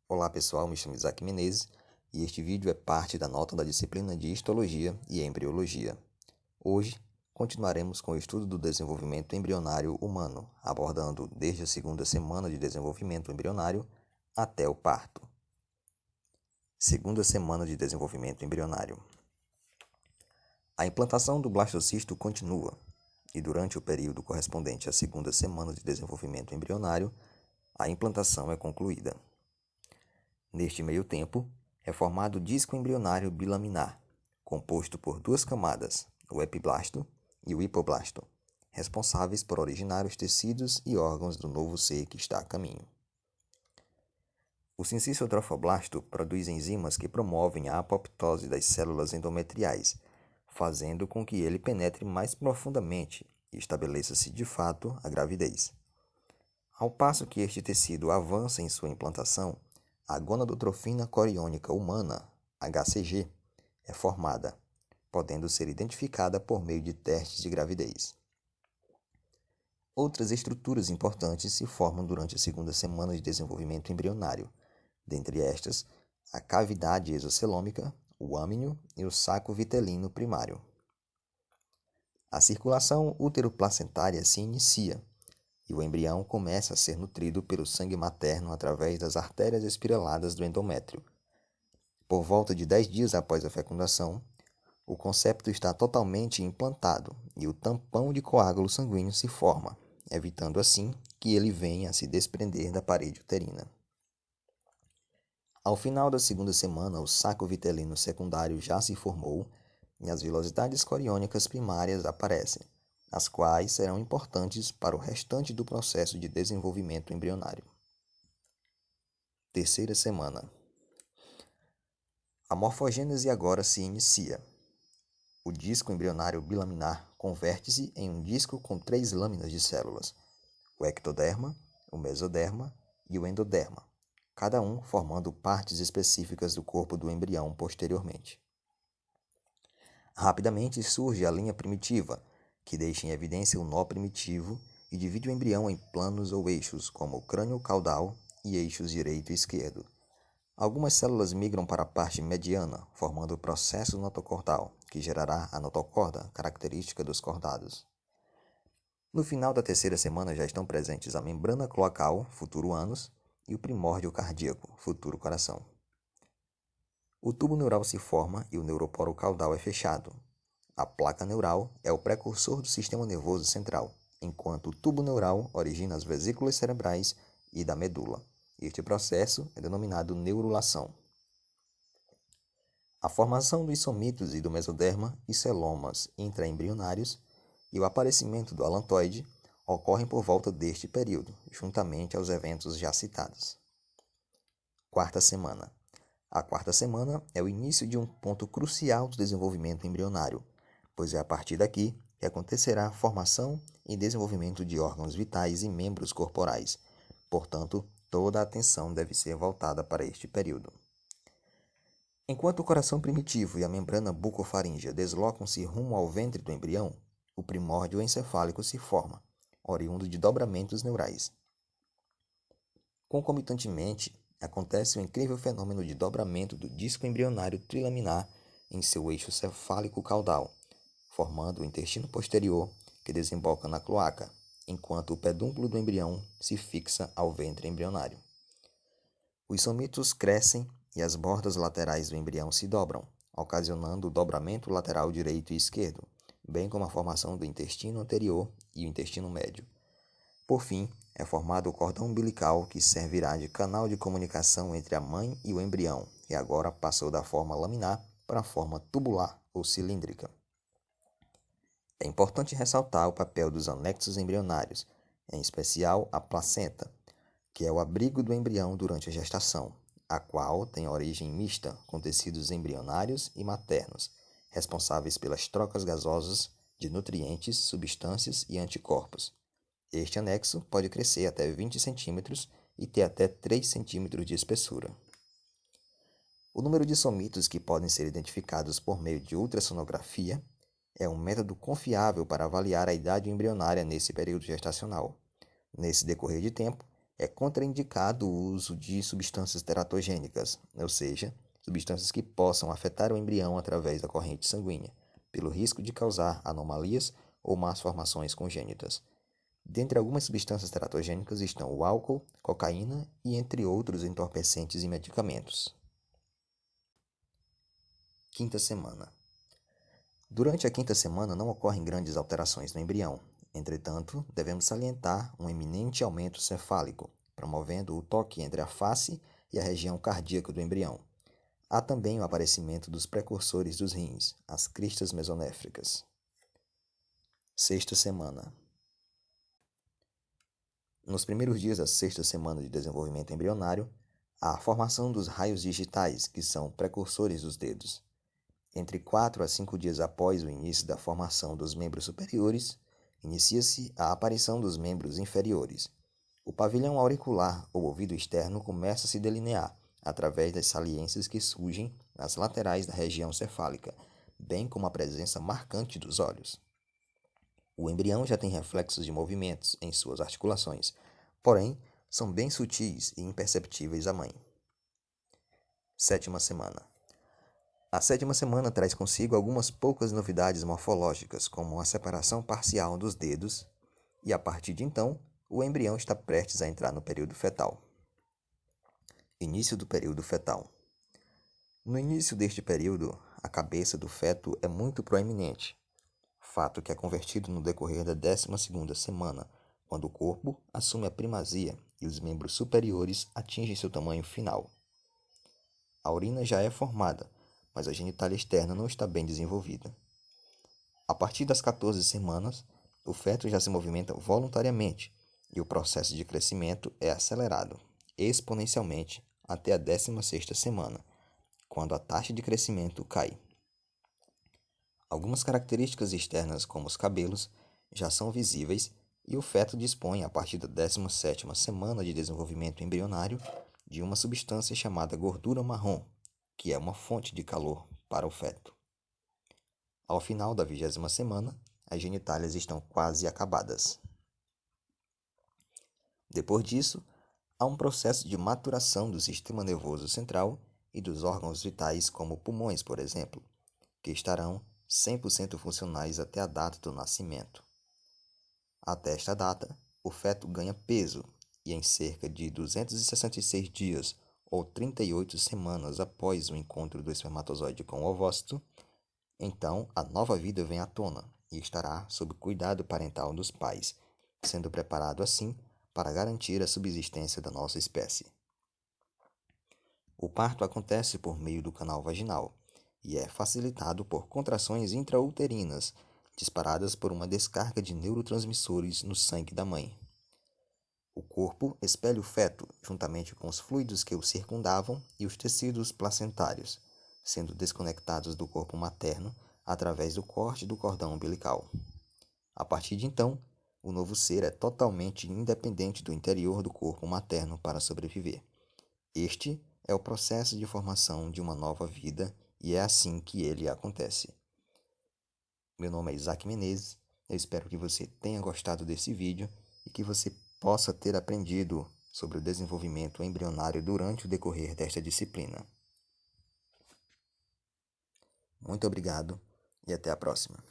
Olá pessoal, me chamo Isaac Menezes e este vídeo é parte da nota da disciplina de Histologia e Embriologia. Hoje, continuaremos com o estudo do desenvolvimento embrionário humano, abordando desde a segunda semana de desenvolvimento embrionário até o parto. Segunda semana de desenvolvimento embrionário. A implantação do blastocisto continua e durante o período correspondente à segunda semana de desenvolvimento embrionário, a implantação é concluída. Neste meio tempo, é formado o disco embrionário bilaminar, composto por duas camadas, o epiblasto e o hipoblasto, responsáveis por originar os tecidos e órgãos do novo ser que está a caminho. O sinciciotropoblasto produz enzimas que promovem a apoptose das células endometriais, fazendo com que ele penetre mais profundamente e estabeleça-se de fato a gravidez. Ao passo que este tecido avança em sua implantação, a gonadotrofina coriônica humana, HCG, é formada, podendo ser identificada por meio de testes de gravidez. Outras estruturas importantes se formam durante a segunda semana de desenvolvimento embrionário, dentre estas, a cavidade exocelômica, o âmnio e o saco vitelino primário. A circulação útero-placentária se inicia, e o embrião começa a ser nutrido pelo sangue materno através das artérias espiraladas do endométrio. Por volta de 10 dias após a fecundação, o concepto está totalmente implantado e o tampão de coágulo sanguíneo se forma, evitando assim que ele venha a se desprender da parede uterina. Ao final da segunda semana, o saco vitelino secundário já se formou e as vilosidades coriônicas primárias aparecem, as quais serão importantes para o restante do processo de desenvolvimento embrionário. Terceira semana. A morfogênese agora se inicia. O disco embrionário bilaminar converte-se em um disco com 3 lâminas de células, o ectoderma, o mesoderma e o endoderma, cada um formando partes específicas do corpo do embrião posteriormente. Rapidamente surge a linha primitiva, que deixa em evidência o nó primitivo e divide o embrião em planos ou eixos, como o crânio caudal e eixos direito e esquerdo. Algumas células migram para a parte mediana, formando o processo notocordal, que gerará a notocorda, característica dos cordados. No final da terceira semana já estão presentes a membrana cloacal, futuro ânus, e o primórdio cardíaco, futuro coração. O tubo neural se forma e o neuroporo caudal é fechado. A placa neural é o precursor do sistema nervoso central, enquanto o tubo neural origina as vesículas cerebrais e da medula. Este processo é denominado neurulação. A formação dos somitos e do mesoderma e celomas intraembrionários e o aparecimento do alantoide ocorrem por volta deste período, juntamente aos eventos já citados. Quarta semana. A quarta semana é o início de um ponto crucial do desenvolvimento embrionário, pois é a partir daqui que acontecerá a formação e desenvolvimento de órgãos vitais e membros corporais. Portanto, toda a atenção deve ser voltada para este período. Enquanto o coração primitivo e a membrana bucofaríngea deslocam-se rumo ao ventre do embrião, o primórdio encefálico se forma, oriundo de dobramentos neurais. Concomitantemente, acontece o incrível fenômeno de dobramento do disco embrionário trilaminar em seu eixo cefálico-caudal, formando o intestino posterior que desemboca na cloaca, enquanto o pedúnculo do embrião se fixa ao ventre embrionário. Os somitos crescem e as bordas laterais do embrião se dobram, ocasionando o dobramento lateral direito e esquerdo, bem como a formação do intestino anterior e o intestino médio. Por fim, é formado o cordão umbilical que servirá de canal de comunicação entre a mãe e o embrião, que agora passou da forma laminar para a forma tubular ou cilíndrica. É importante ressaltar o papel dos anexos embrionários, em especial a placenta, que é o abrigo do embrião durante a gestação, a qual tem origem mista com tecidos embrionários e maternos, responsáveis pelas trocas gasosas de nutrientes, substâncias e anticorpos. Este anexo pode crescer até 20 centímetros e ter até 3 centímetros de espessura. O número de somitos que podem ser identificados por meio de ultrassonografia é um método confiável para avaliar a idade embrionária nesse período gestacional. Nesse decorrer de tempo, É contraindicado o uso de substâncias teratogênicas, ou seja, substâncias que possam afetar o embrião através da corrente sanguínea, pelo risco de causar anomalias ou más formações congênitas. Dentre algumas substâncias teratogênicas estão o álcool, cocaína e entre outros entorpecentes e medicamentos. Quinta semana. Durante a quinta semana não ocorrem grandes alterações no embrião. Entretanto, devemos salientar um eminente aumento cefálico, promovendo o toque entre a face e a região cardíaca do embrião. Há também o aparecimento dos precursores dos rins, as cristas mesonéfricas. Sexta semana. Nos primeiros dias da sexta semana de desenvolvimento embrionário, há a formação dos raios digitais, que são precursores dos dedos. Entre 4 a 5 dias após o início da formação dos membros superiores, inicia-se a aparição dos membros inferiores. O pavilhão auricular ou ouvido externo começa a se delinear através das saliências que surgem nas laterais da região cefálica, bem como a presença marcante dos olhos. O embrião já tem reflexos de movimentos em suas articulações, porém, são bem sutis e imperceptíveis à mãe. Sétima semana. A sétima semana traz consigo algumas poucas novidades morfológicas, como a separação parcial dos dedos, e a partir de então, o embrião está prestes a entrar no período fetal. Início do período fetal. No início deste período, a cabeça do feto é muito proeminente, fato que é convertido no decorrer da 12ª semana, quando o corpo assume a primazia e os membros superiores atingem seu tamanho final. A urina já é formada, mas a genitália externa não está bem desenvolvida. A partir das 14 semanas, o feto já se movimenta voluntariamente e o processo de crescimento é acelerado exponencialmente até a 16ª semana, quando a taxa de crescimento cai. Algumas características externas, como os cabelos, já são visíveis e o feto dispõe, a partir da 17ª semana de desenvolvimento embrionário, de uma substância chamada gordura marrom, que é uma fonte de calor para o feto. Ao final da 20ª semana, as genitálias estão quase acabadas. Depois disso, há um processo de maturação do sistema nervoso central e dos órgãos vitais, como pulmões, por exemplo, que estarão 100% funcionais até a data do nascimento. Até esta data, o feto ganha peso e em cerca de 266 dias ou 38 semanas após o encontro do espermatozoide com o ovócito, então a nova vida vem à tona e estará sob cuidado parental dos pais, sendo preparado assim para garantir a subsistência da nossa espécie. O parto acontece por meio do canal vaginal e é facilitado por contrações intrauterinas, disparadas por uma descarga de neurotransmissores no sangue da mãe. O corpo expele o feto juntamente com os fluidos que o circundavam e os tecidos placentários, sendo desconectados do corpo materno através do corte do cordão umbilical. A partir de então, o novo ser é totalmente independente do interior do corpo materno para sobreviver. Este é o processo de formação de uma nova vida e é assim que ele acontece. Meu nome é Isaac Menezes, eu espero que você tenha gostado desse vídeo e que você possa ter aprendido sobre o desenvolvimento embrionário durante o decorrer desta disciplina. Muito obrigado e até a próxima.